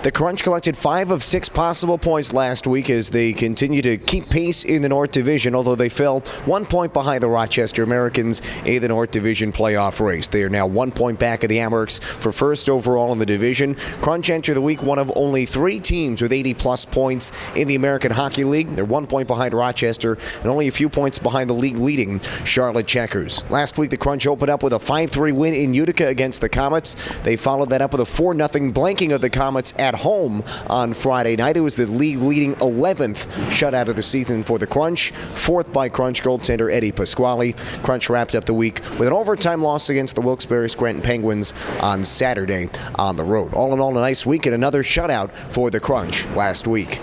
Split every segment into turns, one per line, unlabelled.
The Crunch collected 5 of 6 possible points last week as they continue to keep pace in the North Division, although they fell 1 point behind the Rochester Americans in the North Division playoff race. They are now 1 point back of the Amerks for first overall in the division. Crunch enter the week one of only 3 teams with 80-plus points in the American Hockey League. They're 1 point behind Rochester and only a few points behind the league-leading Charlotte Checkers. Last week, the Crunch opened up with a 5-3 win in Utica against the Comets. They followed that up with a 4-0 blanking of the Comets at home on Friday night. It was the league-leading 11th shutout of the season for the Crunch, 4th by Crunch goaltender Eddie Pasquale. Crunch wrapped up the week with an overtime loss against the Wilkes-Barre-Scranton Penguins on Saturday on the road. All in all, a nice week and another shutout for the Crunch last week.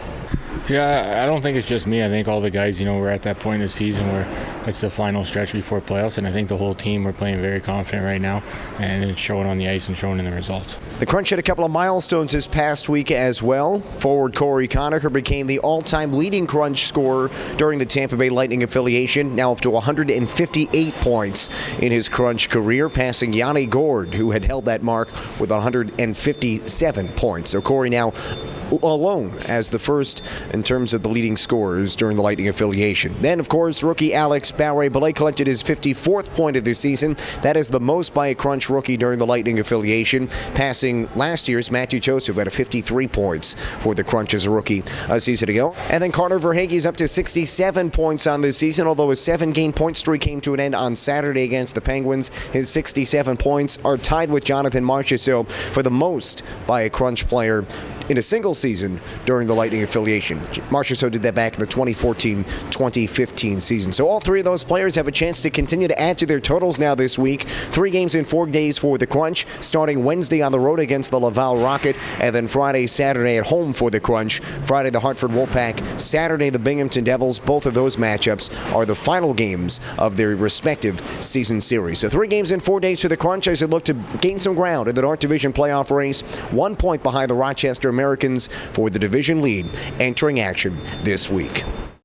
Yeah, I don't think it's just me. I think all the guys, we're at that point in the season where it's the final stretch before playoffs, and I think the whole team, we're playing very confident right now, and it's showing on the ice and showing in the results.
The Crunch hit a couple of milestones this past week as well. Forward Corey Conacher became the all-time leading Crunch scorer during the Tampa Bay Lightning affiliation, now up to 158 points in his Crunch career, passing Yanni Gourde, who had held that mark with 157 points. So Corey now alone as the first in terms of the leading scorers during the Lightning affiliation. Then, of course, rookie Alex Barré-Boulet collected his 54th point of the season. That is the most by a Crunch rookie during the Lightning affiliation, passing last year's Matthew Joseph at 53 points for the Crunch as a rookie a season ago. And then Carter Verhaeghe's up to 67 points on this season, although his 7-game point streak came to an end on Saturday against the Penguins. His 67 points are tied with Jonathan Marchessault for the most by a Crunch player in a single season during the Lightning affiliation. Marchessault did that back in the 2014-2015 season. So all 3 of those players have a chance to continue to add to their totals now this week. 3 games in 4 days for the Crunch, starting Wednesday on the road against the Laval Rocket, and then Friday, Saturday at home for the Crunch. Friday, the Hartford Wolfpack. Saturday, the Binghamton Devils. Both of those matchups are the final games of their respective season series. So 3 games in 4 days for the Crunch as they look to gain some ground in the North Division playoff race. 1 point behind the Rochester Americans for the division lead entering action this week.